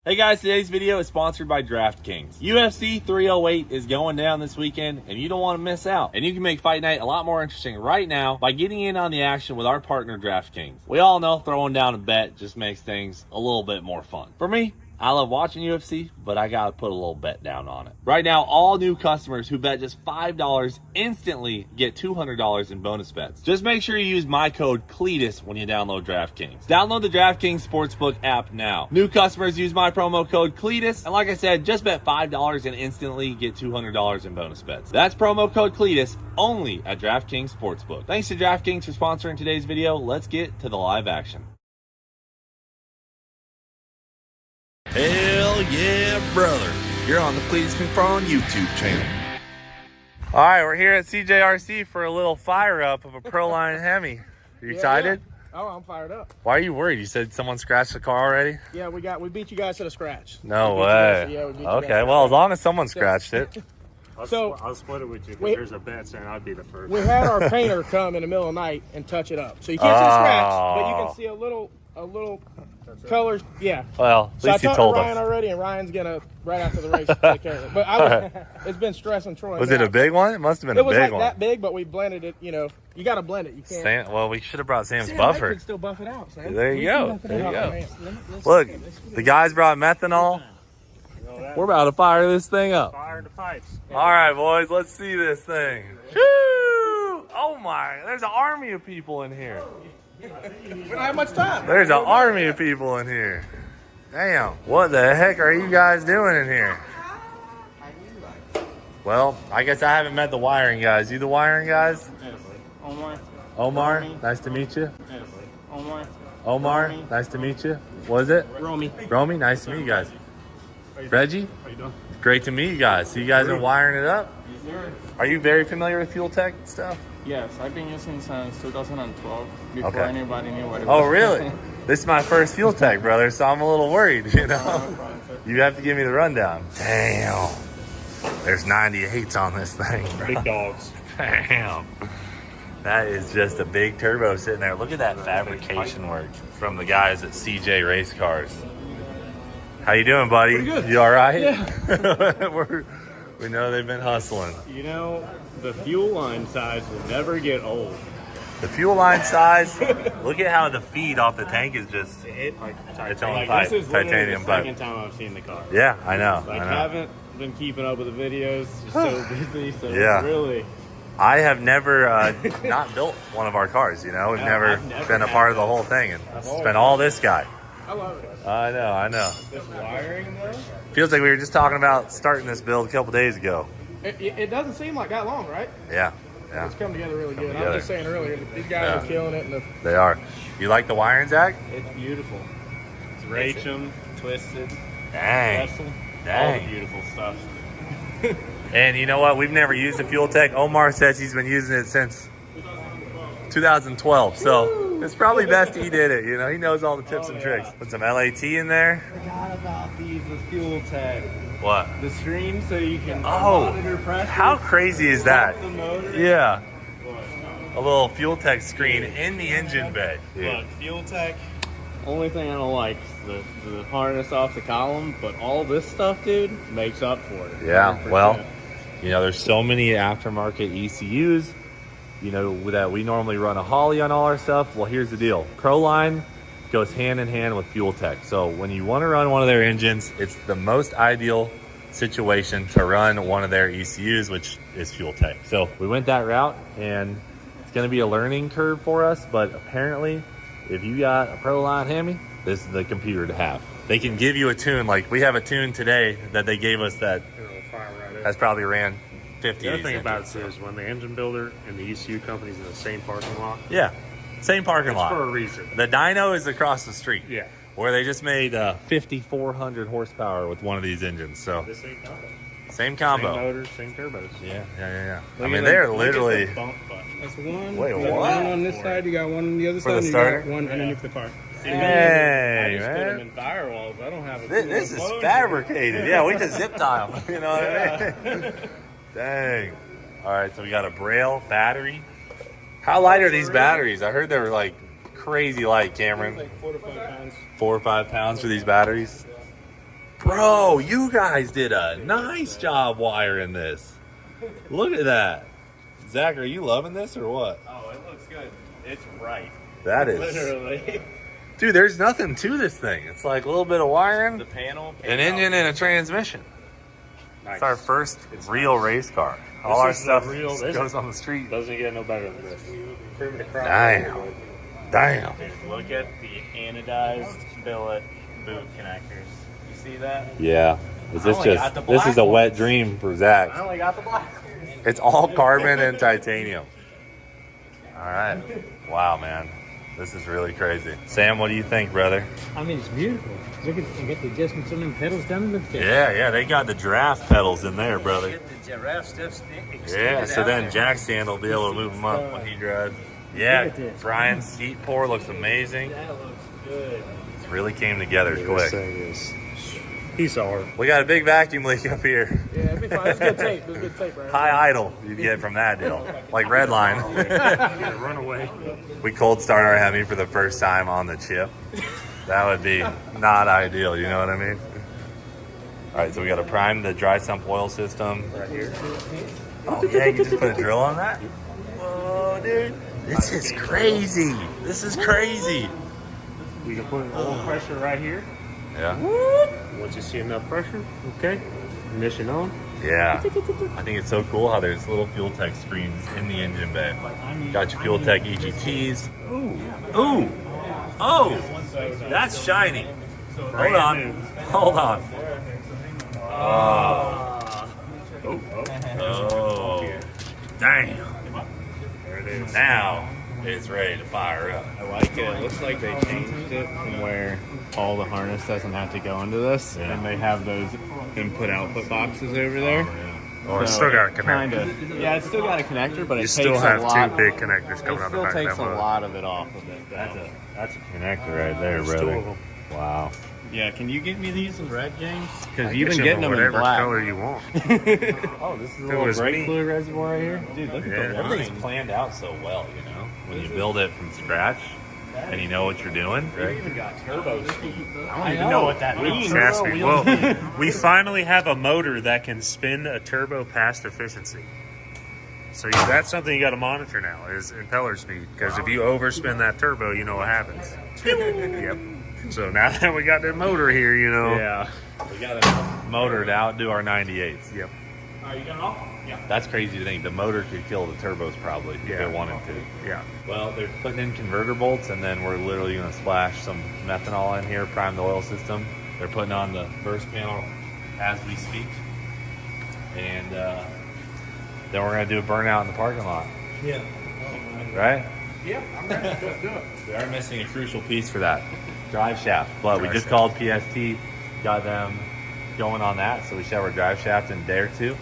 Hey guys, today's video is sponsored by DraftKings. UFC 308 is going down this weekend and you don't want to miss out. And you can make fight night a lot more interesting right now by getting in on the action with our partner DraftKings. We all know throwing down a bet just makes things a little bit more fun. For me, I love watching UFC, but I gotta put a little bet down on it. Right now, all new customers who bet just $5 instantly get $200 in bonus bets. Just make sure you use my code Cleetus when you download DraftKings. Download the DraftKings Sportsbook app now. New customers use my promo code Cleetus, and like I said, just bet $5 and instantly get $200 in bonus bets. That's promo code Cleetus only at DraftKings Sportsbook. Thanks to DraftKings for sponsoring today's video. Let's get to the live action. Hell yeah, brother. You're on the Cleetus McFarland YouTube channel. All right, we're here at CJRC for a little fire up of a Proline Hemi. Are you excited? Yeah. Oh, I'm fired up. Why are you worried? You said someone scratched the car already? Yeah, we beat you guys to the scratch. No way. Yeah, we beat you okay, guys. well, as long as someone scratched it. I'll split it with you because there's a bet saying I'd be the first. We had our painter come in the middle of the night and touch it up. So you can't see the scratch, but you can see a little color. Yeah. Well, at least so you I told talked to Ryan us. already, and Ryan's gonna right after the race take care of it. But it's been stressing Troy. Was it a big one? It must have been a big one. It was like that big, but we blended it. You know, you got to blend it. You can't. Well, we should have brought Sam's Sam, buffer. I could still buff it out, Sam. There you go. There you go. Let's Look, the guys brought methanol. We're about to fire this thing up. Fire the pipes. All right, boys, let's see this thing. Woo! Oh my, there's an army of people in here. We don't have much time. There's an army of people in here. Damn, what the heck are you guys doing in here? Well, I guess I haven't met the wiring guys. You the wiring guys? Omar, nice to meet you. Omar, nice to meet you. What is it? Romy, nice to meet you guys. Reggie? How you doing? Great to meet you guys. So you guys are wiring it up? Yes, sir. Are you very familiar with fuel tech stuff? Yes, I've been using since 2012 before Okay. anybody knew what it was. Oh, really? This is my first fuel tech, brother, so I'm a little worried, you know? You have to give me the rundown. Damn. There's 98s on this thing, bro. Big dogs. Damn. That is just a big turbo sitting there. Look at that fabrication work from the guys at CJ Race Cars. How you doing, buddy? Pretty good. You all right? Yeah. We know they've been hustling. You know, the fuel line size will never get old. The fuel line size, look at how the feed off the tank is just It like its own like, pipe, this is literally titanium the pipe. second time I've seen the car. Yeah, I know. Like, I know. haven't been keeping up with the videos. Just so busy. So Yeah. it's really. I have never not built one of our cars, you know. We've No, never I've never been a had part of the those. whole thing. And I've it's always been all this guy. I love it. I know. This wiring though. Feels like we were just talking about starting this build a couple days ago. It doesn't seem like that long, right? Yeah. It's come together really good. I together. was just saying earlier, these guys Yeah. are killing it. And They are. You like the wiring, Zach? It's beautiful. It's Rachel, twisted, Dang. vessel, all the Dang. beautiful stuff. And you know what? We've never used a fuel tech. Omar says he's been using it since 2012. So it's probably best he did it. You know, he knows all the tips and tricks. Put some LAT in there. Forgot about these with fuel tech. What? The stream so you can Oh, monitor pressure. how crazy is that? The motor. Yeah. A little fuel tech screen in the engine bay. Look, fuel tech. Only thing I don't like is the harness off the column, but all this stuff, dude, makes up for it. Yeah, 100%. well, you know, there's so many aftermarket ECUs, you know, that we normally run a Holly on all our stuff. Well, here's the deal. Proline goes hand in hand with fuel tech. So when you want to run one of their engines, it's the most ideal situation to run one of their ECUs, which is fuel tech. So we went that route, and it's going to be a learning curve for us, but apparently if you got a Proline Hemi, this is the computer to have. They can give you a tune. Like we have a tune today that they gave us that It'll fire right up. has probably ran 50 The other of thing these about engines. it is when the engine builder and the ECU company's in the same parking lot, Yeah, same parking it's lot. for a reason. The dyno is across the street. Yeah. Where they just made 5,400 horsepower with one of these engines. So This ain't combo. same combo. Same motors, same turbos. Yeah. I Look mean, at they're the- look at the literally. bump button. That's one. Wait, You got what? one on this side, you got one on the other For side, the and you starter? got one underneath the car. I Hey, just put them man. in firewalls. I don't have a This is fabricated. Yeah, we just zip tie them. You know what I mean? Dang. All right, so we got a Braille battery. How light are these batteries? I heard they were like crazy light, Cameron. Like 4 to 5 pounds. 4 or 5 pounds for these batteries. Bro, you guys did a nice job wiring this. Look at that. Zach, are you loving this or what? Oh, it looks good. It's right. That is. Literally. Dude, there's nothing to this thing. It's like a little bit of wiring, The panel. an engine, and a transmission. Nice. It's our first real race car. All our is the stuff real- just this goes is- on the street. Doesn't get no better than this. Cream to crop. Damn. Look at the anodized billet boot connectors. You see that? Yeah. Is this only got the this is black a wet ones. dream for Zach. I only got the black. It's all carbon and titanium. All right. Wow, man. This is really crazy. Sam, what do you think, brother? I mean, it's beautiful. Look at, you get the adjustments on them pedals down in the pit. Yeah, they got the giraffe pedals in there, brother. Get the giraffe stuff Yeah, so then Jack Stand will be able to move them up when he drives. Yeah, Look at this. Brian's seat pour looks amazing. That looks good. It really came together This quick. thing is piece of art. We got a big vacuum leak up here. Yeah, it'd be fine. That's good tape. That's good tape, right? High idle you get from that deal. Like red line. Run away. We cold start our Hemi for the first time on the chip. That would be not ideal, you know what I mean? All right, so we got to prime the dry sump oil system. Right here. Oh yeah, you just put a drill on that? Whoa, dude. This is crazy. This is crazy. We can put a little pressure right here. Yeah. Once you see enough pressure, okay. Ignition on. Yeah. I think it's so cool how there's little Fuel Tech screens in the engine bay. Got your Fuel Tech EGTs. Ooh. Oh, that's shiny. Hold on. Hold on. Oh. Damn. There it is. Now it's ready to fire up. I like it. It looks like they changed it from where all the harness doesn't have to go into this, Yeah. and they have those input-output boxes over there. Oh, it's So still got a it connector. kinda- yeah, it's still got a connector, but You it still takes have a lot. two big connectors coming It out the still back takes of that a motor. lot of it off of it. Though. That's a connector right there, There's two brother. of them. Wow. Yeah, can you get me these in red, James? Because I you've get been you getting them in whatever black. color you want. Oh, this is a If it little was brake me- fluid reservoir right here. Dude, look at Yeah. the everything's planned out so well, you know? When you build it from scratch and you know what you're doing, They right? even got turbo speed. I don't even know what that means. Trust me. Well, we finally have a motor that can spin a turbo past efficiency. So that's something you got to monitor now is impeller speed. Because if you overspin that turbo, you know what happens. Yep. So now that we got that motor here, you know. Yeah. We got a motor to outdo our 98s. Yep. Are you got it off? Yeah. That's crazy to think. The motor could kill the turbos probably if Yeah. it wanted to. Yeah. Well, they're putting in converter bolts, and then we're literally going to splash some methanol in here, prime the oil system. They're putting on the burst panel as we speak. And then we're going to do a burnout in the parking lot. Yeah. Right? Yeah, I'm ready. Let's do it. We are missing a crucial piece for that. Drive shaft. But we Drive just shaft. called PST, got them going on that, so we should have our drive shaft in a day or two.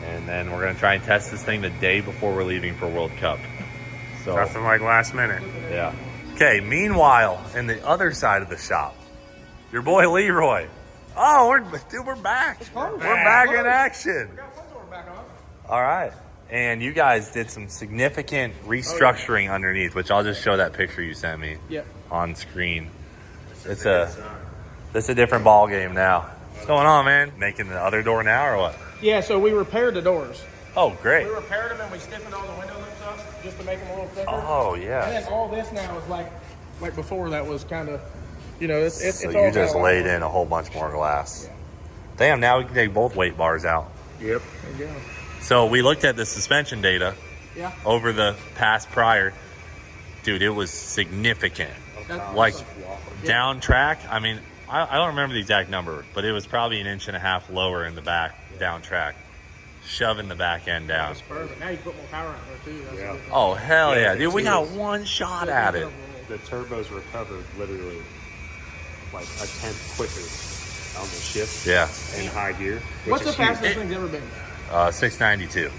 And then we're going to try and test this thing the day before we're leaving for World Cup. So, Nothing like last minute. yeah. Okay, meanwhile, in the other side of the shop, your boy Leroy. Oh, we're back. We're back in action. All right. And you guys did some significant restructuring underneath, which I'll just show that picture you sent me Yep. on screen. It's a different ball game now. What's going on, man? Making the other door now or what? Yeah, so we repaired the doors. Oh, great. We repaired them and we stiffened all the window loops up just to make them a little thicker. Oh, And yeah. then all this now is like before that was kind of, you know, it's So all you just kinda laid in a whole bunch more glass. Damn, now we can take both weight bars out. Yep. There you go. So we looked at the suspension data Yeah. over the past prior. Dude, it was significant. That's Like awesome. down track, I mean, I don't remember the exact number, but it was probably an inch and a half lower in the back down track, shoving the back end down. That's perfect. Now you put more power out there too. That's Yeah. a good thing. Oh, hell yeah. Yeah, Dude, we it got is. one shot at it. The turbos recovered literally like a tenth quicker on the shift Yeah. in high gear. which What's the is huge. fastest this thing's ever been? 692.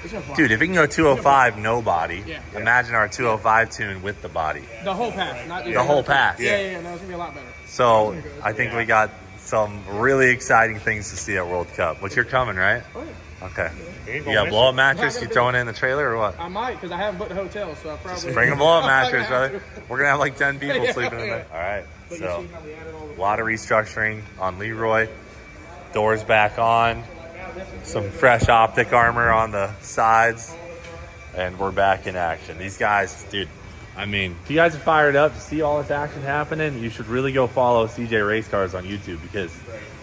It's gonna fly. Dude, if it can go 205 no body, Yeah. imagine our 205 tune with the body. The whole pass, not just The whole pass. Yeah, yeah, no, it's gonna be a lot better. So I think we got some really exciting things to see at World Cup. But you're coming, right? Oh, yeah. Okay. You ain't You gonna got a miss blow up it. mattress? You throwing it in the trailer or what? I might, because I haven't booked a hotel, so I probably Bring a blow up I'm gonna mattress, have brother. to. We're gonna have like 10 people Yeah, sleeping in yeah. there. All right. But So you see how we added all the A lot of restructuring on Leroy. Doors back on. Some fresh optic armor on the sides. And we're back in action. These guys, dude, I mean, if you guys are fired up to see all this action happening, you should really go follow CJ Race Cars on YouTube because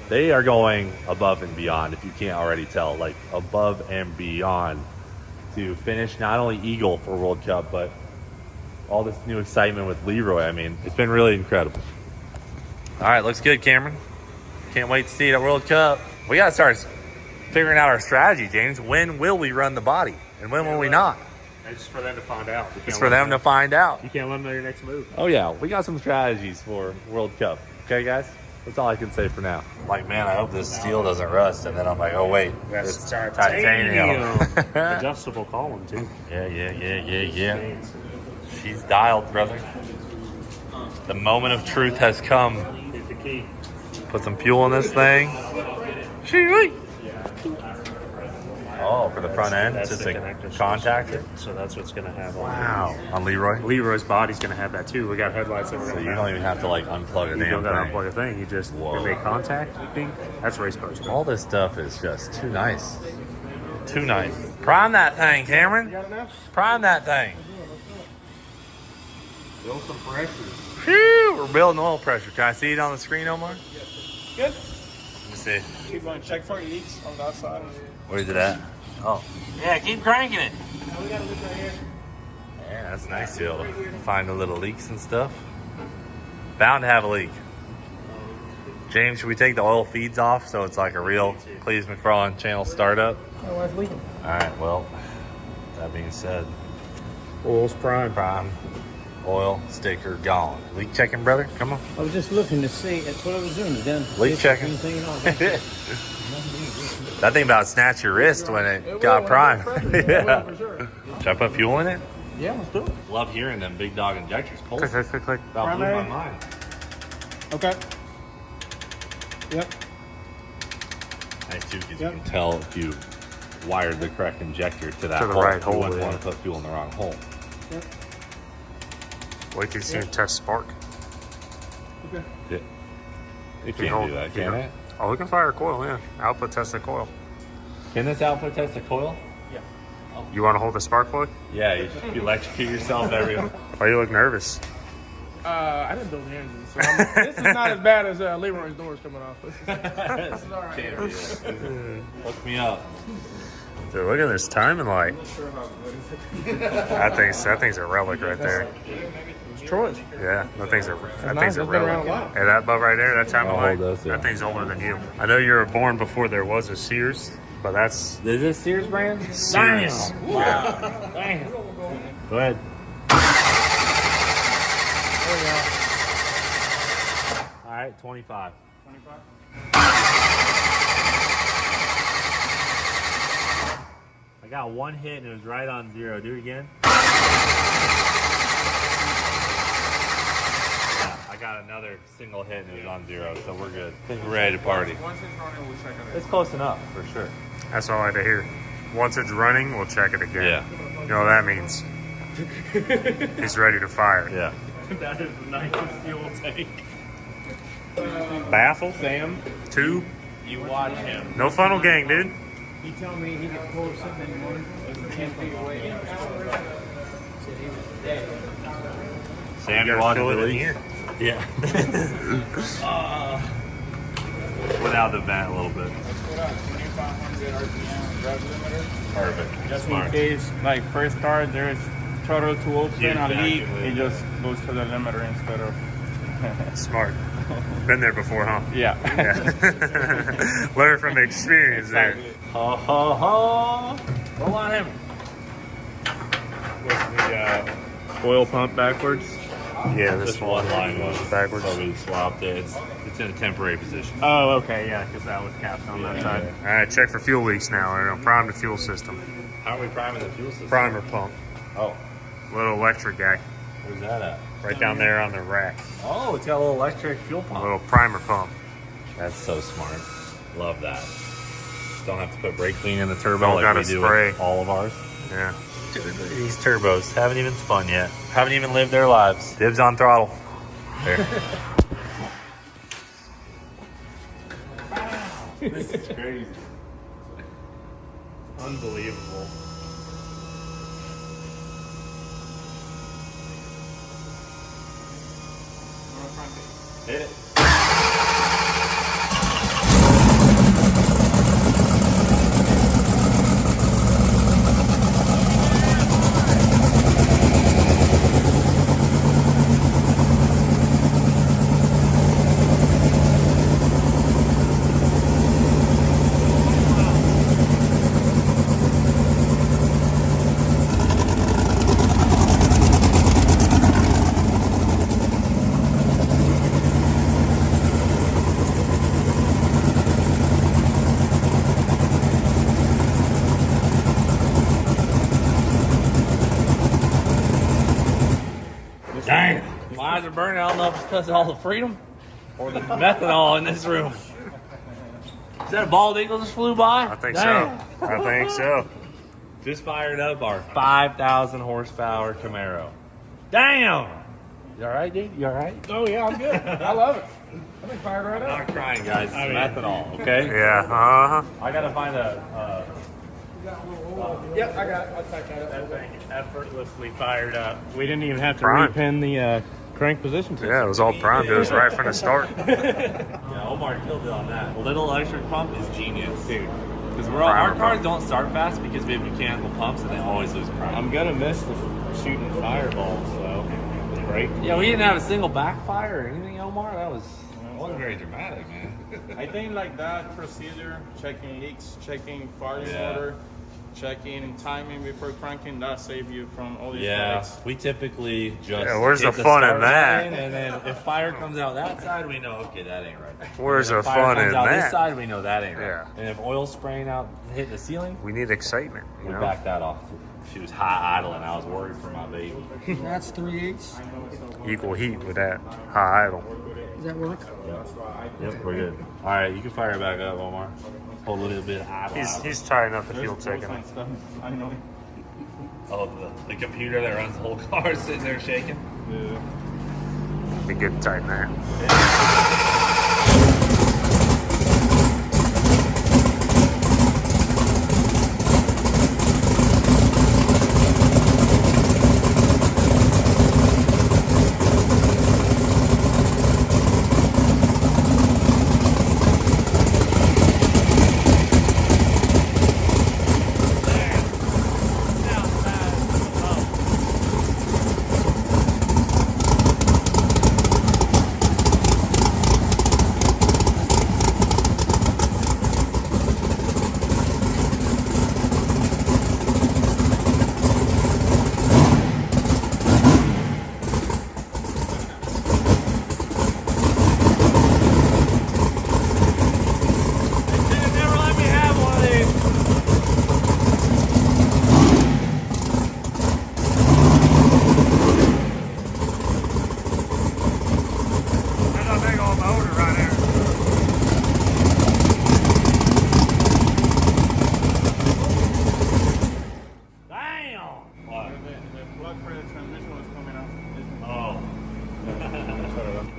they are going above and beyond, if you can't already tell, like above and beyond to finish not only Eagle for World Cup, but all this new excitement with Leroy. I mean, it's been really incredible. All right, looks good, Cameron. Can't wait to see it at World Cup. We got to start figuring out our strategy, James. When will we run the body and when will we not? It's for them to find out. It's for them to find out. You can't let them know your next move. Oh yeah, we got some strategies for World Cup. Okay, guys? That's all I can say for now. Like, man, I hope this steel doesn't rust. And then I'm like, oh, wait. That's it's titanium. Adjustable column, too. Yeah. She's dialed, brother. The moment of truth has come. Hit the key. Put some fuel in this thing. Oh, for the front end, That's just the a connector. contactor. So that's what's going to have on Wow. On Leroy? Leroy's body's going to have that, too. We got headlights that we're So going you to don't even have to like unplug a You damn don't got to thing. unplug a thing. You just make contact. Ding. That's race cars. All this stuff is just too nice. Too nice. Prime that thing, Cameron. Prime that thing. Build some pressure. Phew, we're building oil pressure. Can I see it on the screen, Omar? Good. Let me see. Keep going. Check for leaks on that side. Where is it at? Oh. Yeah, keep cranking it. We got a leak right here. Yeah, that's nice to be able to find the little leaks and stuff. Bound to have a leak. James, should we take the oil feeds off so it's like a real Cleetus McFarland channel startup? My wife's leaking. All right, well, that being said, Oil's prime. prime, oil, sticker, gone. Leak checking, brother? Come on. I was just looking to see. That's what I was doing. Done. Leak checking. Anything and all that. That thing about snatch your wrist when it got prime. Yeah. Should I put fuel in it? Yeah, let's do it. Love hearing them big dog injectors pulse. Click, click, click. About blew my Primary. mind. Okay. Yep. Nice too, because Yep. you can tell if you wired the correct injector to that To the hole. right You hole, wouldn't yeah. want to put fuel in the wrong hole. Wait till you see it test spark. Okay. It can't do that, can it? Oh, we can fire a coil, yeah. Output test the coil. Can this output test a coil? You want to hold the spark plug? Yeah, you electrocute yourself every. Why you look nervous? I didn't build the engine, so this is not as bad as Leroy's doors coming off. This is all right. Can't be it. Hook me up. Dude, look at this timing light. That thing's a relic right there. It's Troy's. Yeah, that thing's a nice. It's been around a while. Hey, that above right there, that timing I'll light, hold this, yeah. that thing's older than you. I know you were born before there was a Sears, but that's Is this Sears brand? Sears. Wow. Damn. Go ahead. There we go. All right, 25. 25. I got one hit and it was right on zero. Do it again. Yeah, I got another single hit and it was on zero, so we're good. I think we're ready to party. Once it's running, we'll check it. It's close enough, for sure. That's all I had to hear. Once it's running, we'll check it again. Yeah. You know what that means? He's ready to fire. Yeah. That is the nicest fuel tank. Baffle, Sam, tube, you watch him. no funnel gang, dude. He told me he could pull something in the morning. It was 10 feet away. Said he was dead. Sam, You you gotta watch fill it the in leak? here. Yeah. Without the vent a little bit. 2500 RPM rev limiter. Perfect. Just Smart. in case, like first start, there's throttle to open a leak. Exactly. It just goes to the limiter instead of. Smart. Been there before, huh? Yeah. Yeah. Learn from experience there. Ha ha ha. Roll on him. With the oil pump backwards. Yeah, this This one line was backwards. so we swapped it. It's in a temporary position. Oh, okay, yeah, because that was capped on that side. All right, check for fuel leaks now. We're gonna prime the fuel system. How are we priming the fuel system? Primer pump. Oh, Little electric guy. where's that at? Right down there on the rack. Oh, it's got a little electric fuel A pump. little primer pump. That's so smart. Love that. Don't have to put brake clean in the turbo Don't like gotta we do spray. with all of ours. Yeah. Dude, look at these turbos. Haven't even spun yet. Haven't even lived their lives. Dibs on throttle. There. This is crazy. Unbelievable. Hit it. Damn. My eyes are burning. I don't know if it's because of all the freedom or the methanol in this room. Is that a bald eagle just flew by? I think Damn. so. I think so. Just fired up our 5,000 horsepower Camaro. Damn. You all right, dude? You all right? Oh yeah, I'm good. I love it. I've been fired right I'm up. not crying, guys. It's methanol, okay? Yeah, uh-huh. I got to find a Yep, I got it. I'll take that That up. thing effortlessly fired up. We didn't even have to Prime. repin the crank position system. Yeah, it was all primed. It was right from the start. Yeah, Omar killed it on that. A little electric pump is genius, dude. Because our Primer cars pump. don't start fast because we have mechanical pumps and they always lose prime. I'm gonna miss the shooting fireballs, so it's great. Yeah, we didn't have a single backfire or anything, Omar. That wasn't very dramatic, man. I think like that procedure, checking leaks, checking firing Yeah. order, checking timing before cranking, that save you from all these Yeah, headaches. we typically just Yeah, where's hit the fun in start that? button, and then if fire comes out that side, we know, okay, that ain't right. Where's And the if fire fun comes in out that? this side, we know that ain't right. Yeah. And if oil's spraying out, hitting the ceiling, We need excitement, you we know? back that off. She was high idling. I was worried for my baby. That's 3/8. Equal heat with that high idle. Does that work? Yep, we're good. All right, you can fire it back up, Omar. Hold a little bit of idle. He's trying up the fuel taking. Stuff. I know. Oh, the computer that runs the whole car is sitting there shaking. Be good to tighten that.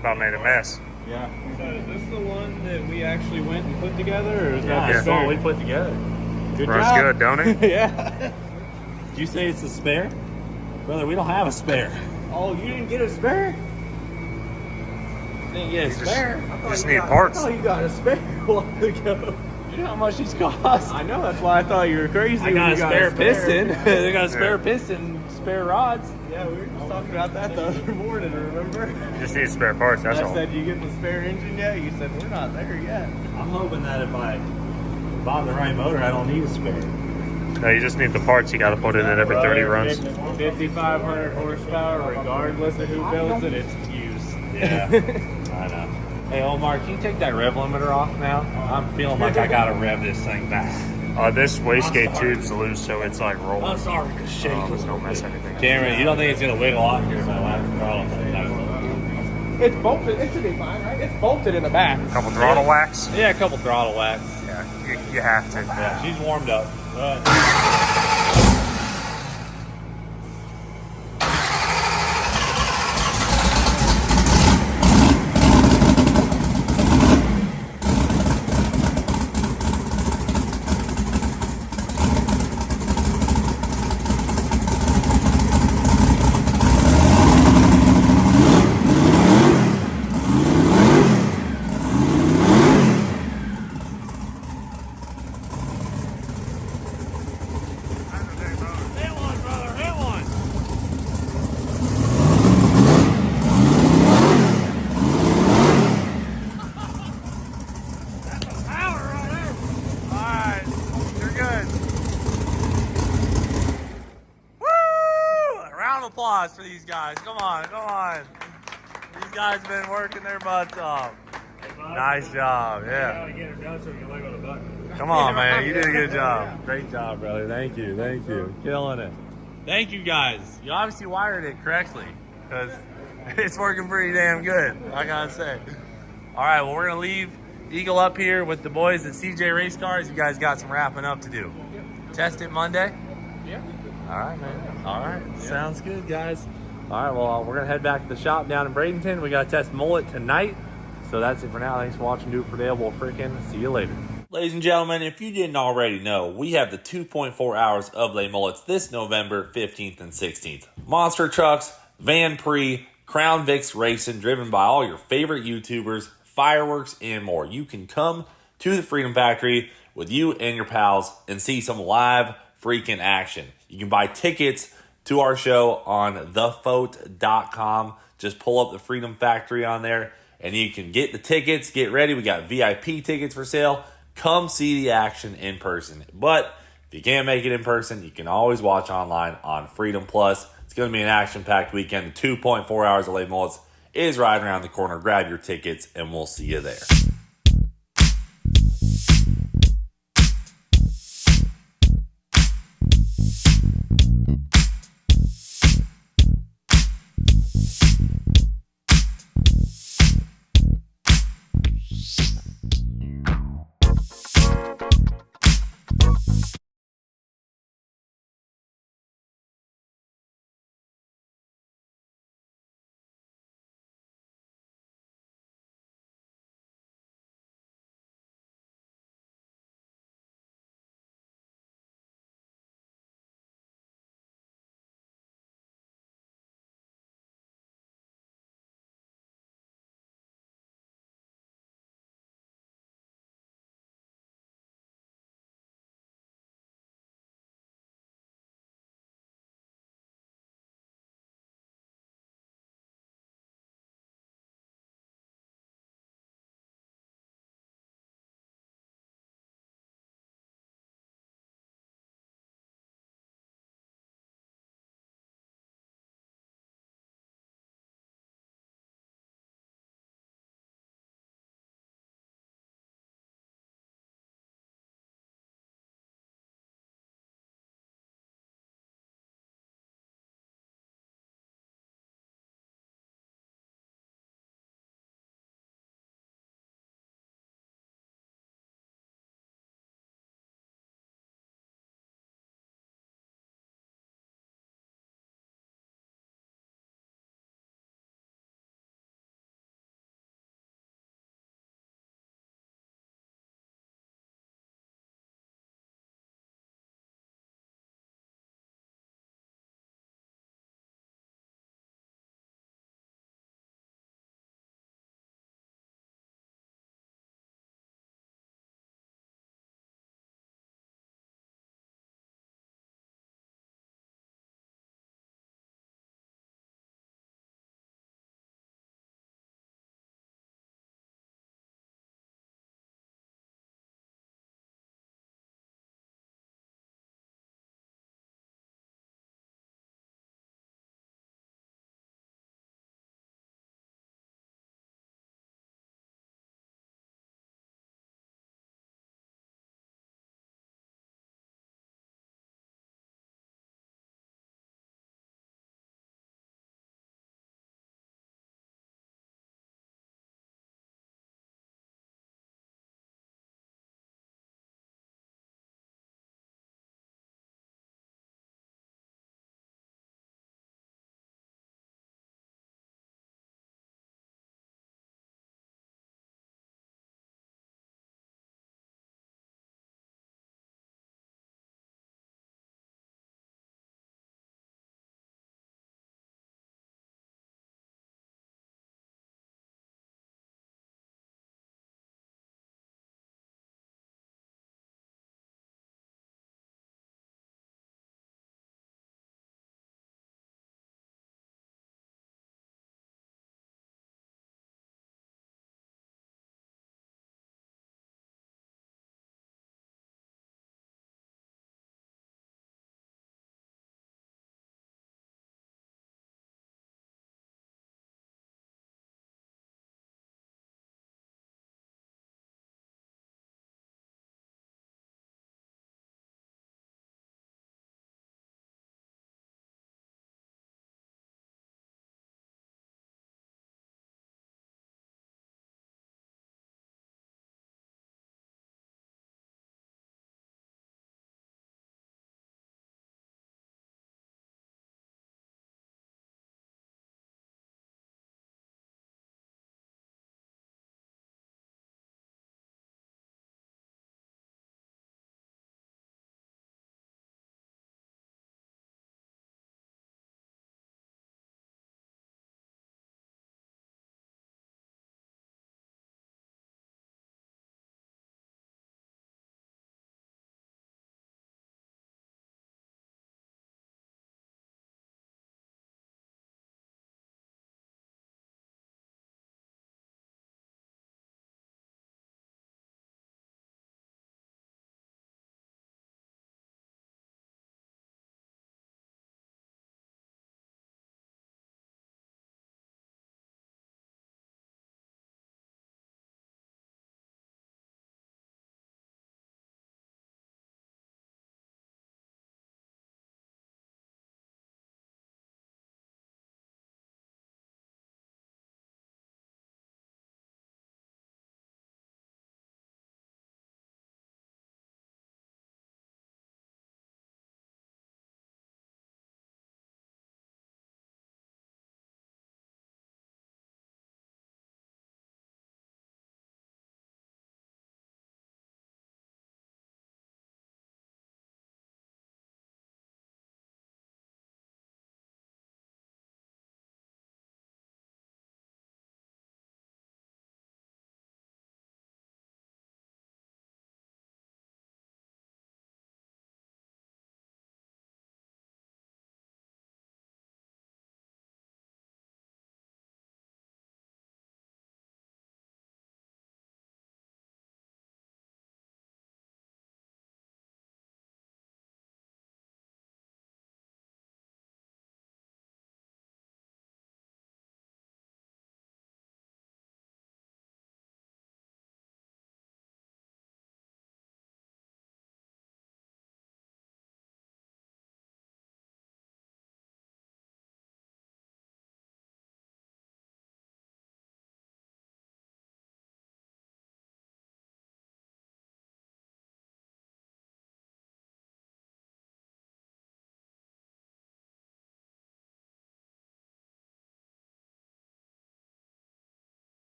About made a mess. Yeah. So is this the one that we actually went and put together, or is Yeah, that the that's what spare? we put together. Good Runs job. good, don't it? Yeah. Did you say it's a spare? Brother, we don't have a spare. Oh, you didn't get a spare? Didn't get a You spare. just need parts. Oh, you got a spare a while ago. You know how much these cost? I know, that's why I thought you were crazy. I when got you a spare piston. They got a spare Yeah. piston, spare rods. Yeah, we were just talking about that the other morning, remember? Just need spare parts, that's I all. said, you get the spare engine yet? You said, we're not there yet. I'm hoping that if I bought the right motor, I don't need a spare. No, you just need the parts. You got to put in it every 30 runs. 5,500 horsepower, regardless of who builds it, it's fused. Yeah, I know. Hey, Omar, can you take that rev limiter off now? I'm feeling like I gotta rev this thing back. This wastegate tube's loose, so it's like rolling. I'm sorry to shake. Just don't mess anything up. Cameron, you don't think it's gonna wiggle out here? My last throttle. It's bolted. It should be fine, right? It's bolted in the back. Couple throttle whacks. Yeah, a couple throttle whacks. Yeah, you have to. Yeah, she's warmed up. applause for these guys. Come on, come on. These guys have been working their butts off. Nice job, yeah. Come on, man. You did a good job. Great job, brother. Thank you. Thank you. Killing it. Thank you, guys. You obviously wired it correctly because it's working pretty damn good, I gotta say. All right, well, we're going to leave Eagle up here with the boys at CJ Race Cars. You guys got some wrapping up to do. Test it Monday? Yeah. All right, man. All right. Yeah. Sounds good, guys. All right, well, we're going to head back to the shop down in Bradenton. We got to test mullet tonight. So that's it for now. Thanks for watching. Do it for Dale. We'll freaking see you later. Ladies and gentlemen, if you didn't already know, we have the 2.4 hours of late mullets this November 15th and 16th. Monster trucks, Van Prix, Crown Vics racing, driven by all your favorite YouTubers, fireworks, and more. You can come to the Freedom Factory with you and your pals and see some live freaking action. You can buy tickets to our show on thefote.com. Just pull up the Freedom Factory on there and you can get the tickets. Get ready. We got VIP tickets for sale. Come see the action in person. But if you can't make it in person, you can always watch online on Freedom Plus. It's going to be an action-packed weekend. 2.4 hours of late mullets is right around the corner. Grab your tickets, and we'll see you there.